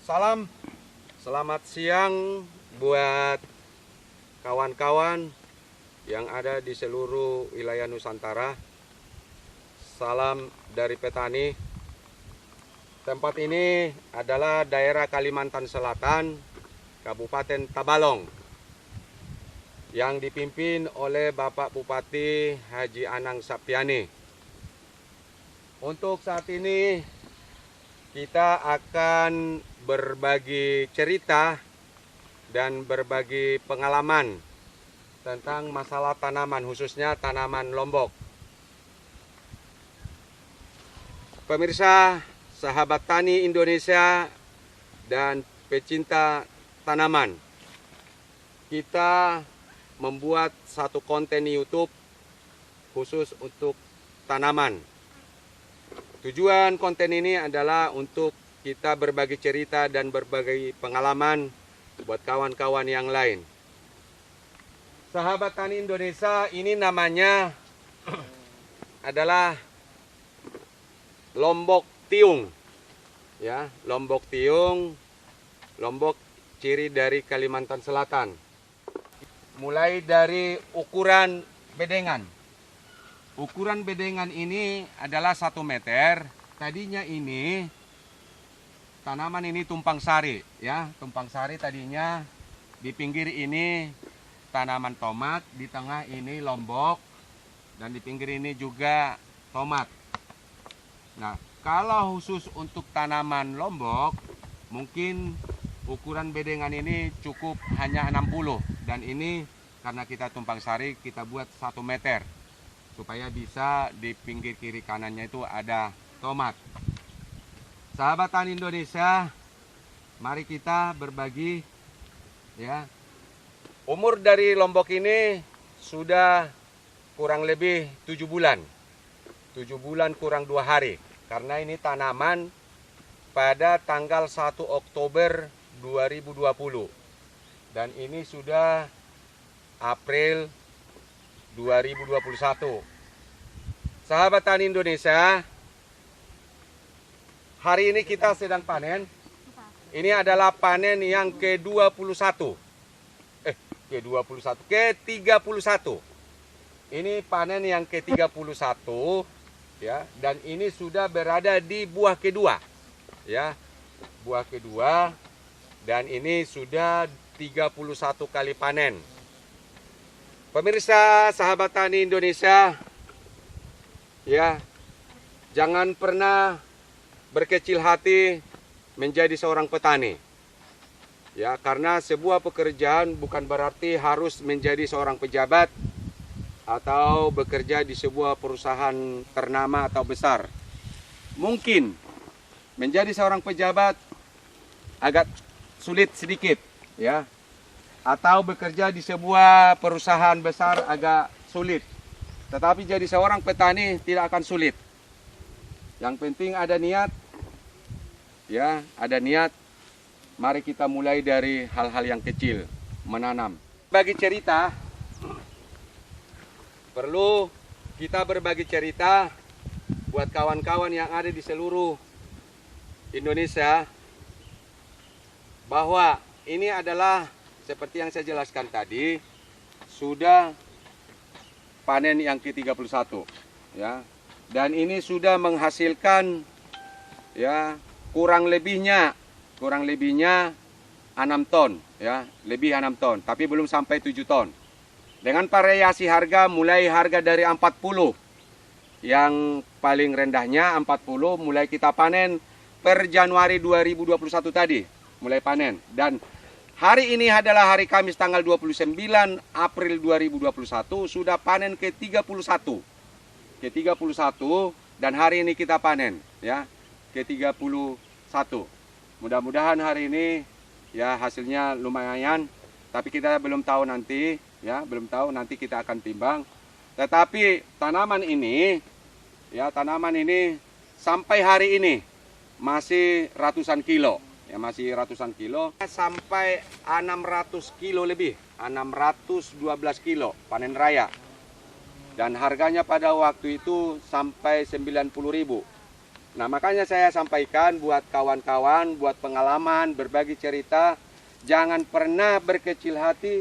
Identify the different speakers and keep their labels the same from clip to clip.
Speaker 1: Salam, selamat siang buat kawan-kawan yang ada di seluruh wilayah Nusantara. Salam dari petani. Tempat ini adalah daerah Kalimantan Selatan, Kabupaten Tabalong, yang dipimpin oleh Bapak Bupati Haji Anang Saptiani. Untuk saat ini kita akan berbagi cerita dan berbagi pengalaman tentang masalah tanaman, khususnya tanaman lombok. Pemirsa, sahabat tani Indonesia dan pecinta tanaman, kita membuat satu konten YouTube khusus untuk tanaman. Tujuan konten ini adalah untuk kita berbagi cerita dan berbagi pengalaman buat kawan-kawan yang lain. Sahabat tani Indonesia, ini namanya adalah lombok tiung. Ya, lombok tiung, lombok ciri dari Kalimantan Selatan. Mulai dari ukuran bedengan. Ukuran bedengan ini adalah 1 meter. Tadinya ini tanaman ini tumpang sari, ya. Tumpang sari tadinya di pinggir ini tanaman tomat, di tengah ini lombok, dan di pinggir ini juga tomat. Nah, kalau khusus untuk tanaman lombok, mungkin ukuran bedengan ini cukup hanya 60, dan ini karena kita tumpang sari kita buat 1 meter. Supaya bisa di pinggir kiri kanannya itu ada tomat. Sahabat tani Indonesia, mari kita berbagi, ya. Umur dari lombok ini sudah kurang lebih 7 bulan. 7 bulan kurang 2 hari. Karena ini tanaman pada tanggal 1 Oktober 2020. Dan ini sudah April 2021. Sahabat tani Indonesia, hari ini kita sedang panen. Ini adalah panen yang ke-21. Ke-31. Ini panen yang ke-31, ya, dan ini sudah berada di buah kedua. Ya. Buah kedua, dan ini sudah 31 kali panen. Pemirsa, sahabat tani Indonesia, ya, jangan pernah berkecil hati menjadi seorang petani. Ya, karena sebuah pekerjaan bukan berarti harus menjadi seorang pejabat atau bekerja di sebuah perusahaan ternama atau besar. Mungkin menjadi seorang pejabat agak sulit sedikit, ya. Atau bekerja di sebuah perusahaan besar agak sulit. Tetapi jadi seorang petani tidak akan sulit. Yang penting ada niat. Ya, ada niat. Mari kita mulai dari hal-hal yang kecil, menanam. Bagi cerita, perlu kita berbagi cerita buat kawan-kawan yang ada di seluruh Indonesia, bahwa ini adalah seperti yang saya jelaskan tadi, sudah panen yang ke-31, ya. Dan ini sudah menghasilkan, ya, kurang lebihnya 6 ton, ya, lebih 6 ton, tapi belum sampai 7 ton. Dengan variasi harga, mulai harga dari 40, yang paling rendahnya 40, mulai kita panen per Januari 2021 tadi, mulai panen. Dan hari ini adalah hari Kamis tanggal 29 April 2021, sudah panen ke-31. Ke-31, dan hari ini kita panen, ya, ke-31. Mudah-mudahan hari ini, ya, hasilnya lumayan, tapi kita belum tahu nanti, ya, belum tahu, nanti kita akan timbang. Tetapi tanaman ini, ya, tanaman ini sampai hari ini masih ratusan kilo. Ya, masih ratusan kilo sampai 600 kilo lebih, 612 kilo panen raya. Dan harganya pada waktu itu sampai 90.000. Nah, makanya saya sampaikan buat kawan-kawan, buat pengalaman, berbagi cerita, jangan pernah berkecil hati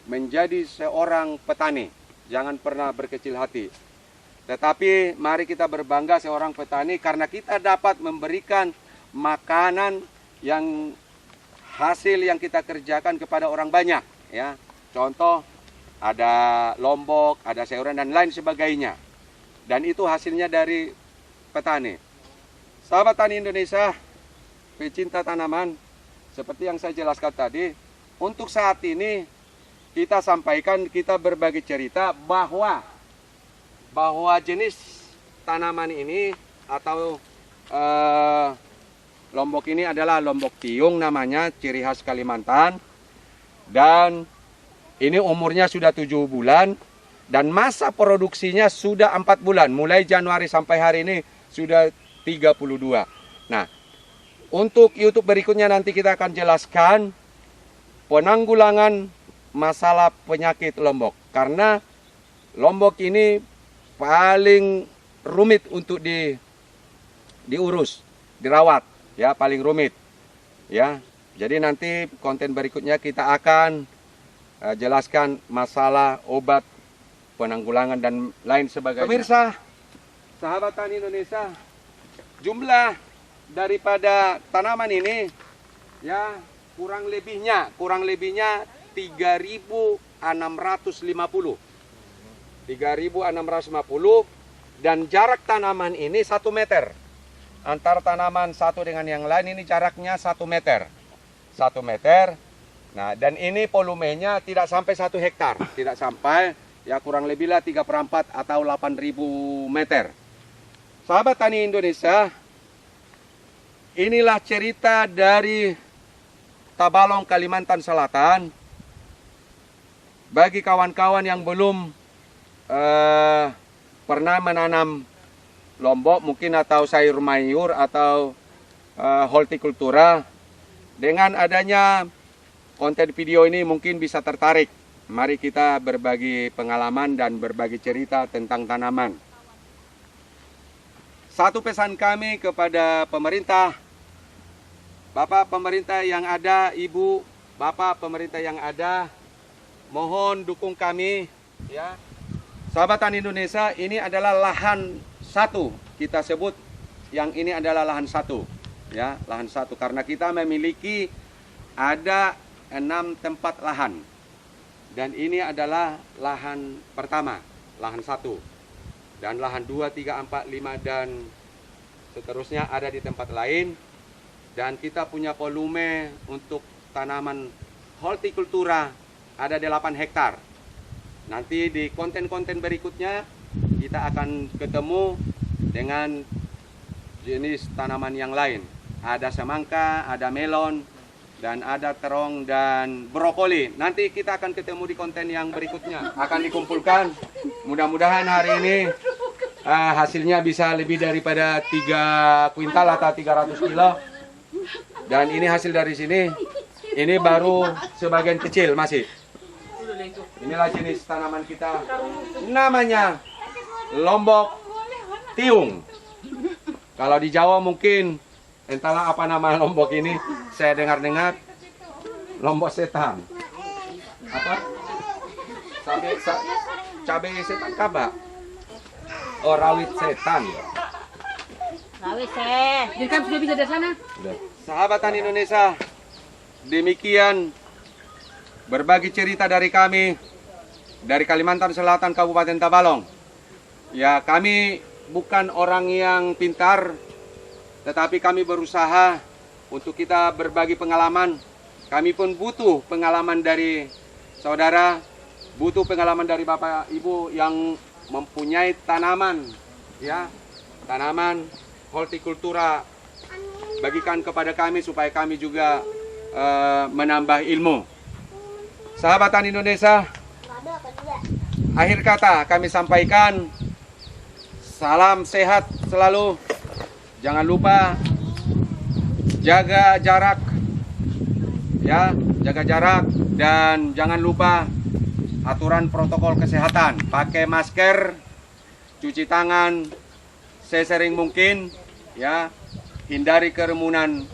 Speaker 1: menjadi seorang petani. Jangan pernah berkecil hati. Tetapi mari kita berbangga seorang petani karena kita dapat memberikan makanan yang hasil yang kita kerjakan kepada orang banyak, ya. Contoh ada lombok, ada sayuran dan lain sebagainya. Dan itu hasilnya dari petani. Sahabat tani Indonesia, pecinta tanaman, seperti yang saya jelaskan tadi, untuk saat ini kita sampaikan, kita berbagi cerita bahwa jenis tanaman ini atau lombok ini adalah lombok tiung namanya, ciri khas Kalimantan. Dan ini umurnya sudah 7 bulan dan masa produksinya sudah 4 bulan. Mulai Januari sampai hari ini sudah 32. Nah, untuk YouTube berikutnya nanti kita akan jelaskan penanggulangan masalah penyakit lombok. Karena lombok ini paling rumit untuk diurus, dirawat, ya, paling rumit. Ya. Jadi nanti konten berikutnya kita akan jelaskan masalah obat, penanggulangan dan lain sebagainya. Pemirsa, sahabat tani Indonesia, jumlah daripada tanaman ini ya kurang lebihnya 3.650. 3.650 dan jarak tanaman ini 1 meter. Antara tanaman satu dengan yang lain ini jaraknya 1 meter. 1 meter. Nah, dan ini volumenya tidak sampai 1 hektar, tidak sampai, ya kurang lebihlah 3/4 atau 8.000 meter. Sahabat tani Indonesia, inilah cerita dari Tabalong, Kalimantan Selatan. Bagi kawan-kawan yang belum pernah menanam lombok mungkin atau sayur mayur atau hortikultura, dengan adanya konten video ini mungkin bisa tertarik. Mari kita berbagi pengalaman dan berbagi cerita tentang tanaman. Satu pesan kami kepada pemerintah, Bapak pemerintah yang ada, Ibu, Bapak pemerintah yang ada, mohon dukung kami, ya. Sahabat tani Indonesia, ini adalah lahan satu, kita sebut yang ini adalah lahan satu, ya, lahan satu, karena kita memiliki ada 6 tempat lahan, dan ini adalah lahan pertama, lahan satu. Dan lahan 2, 3, 4, 5 dan seterusnya ada di tempat lain. Dan kita punya volume untuk tanaman hortikultura ada 8 hektar. Nanti di konten-konten berikutnya kita akan ketemu dengan jenis tanaman yang lain. Ada semangka, ada melon, dan ada terong dan brokoli. Nanti kita akan ketemu di konten yang berikutnya. Akan dikumpulkan. Mudah-mudahan hari ini hasilnya bisa lebih daripada 3 kuintal atau 300 kilo. Dan ini hasil dari sini. Ini baru sebagian kecil masih. Inilah jenis tanaman kita. Namanya lombok tiung. Kalau di Jawa mungkin entahlah apa nama lombok ini. Saya dengar-dengar lombok setan. Apa? Cabai setan kabak. Oh, rawit setan.
Speaker 2: Rawit Jadi kan sudah bisa dari sana.
Speaker 1: Sahabat tani Indonesia, demikian berbagi cerita dari kami dari Kalimantan Selatan, Kabupaten Tabalong. Ya, kami bukan orang yang pintar, tetapi kami berusaha untuk kita berbagi pengalaman. Kami pun butuh pengalaman dari saudara, butuh pengalaman dari Bapak Ibu yang mempunyai tanaman, ya, tanaman hortikultura, bagikan kepada kami supaya kami juga menambah ilmu. Sahabat tani Indonesia, akhir kata kami sampaikan, salam sehat selalu. Jangan lupa jaga jarak, ya, jaga jarak, dan jangan lupa aturan protokol kesehatan, pakai masker, cuci tangan sesering mungkin, ya, hindari kerumunan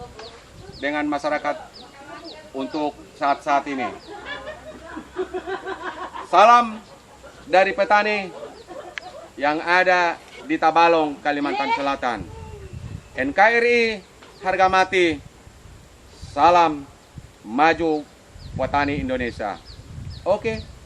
Speaker 1: dengan masyarakat untuk saat-saat ini. Salam dari petani yang ada di Tabalong, Kalimantan Selatan. NKRI harga mati. Salam maju petani Indonesia. Oke.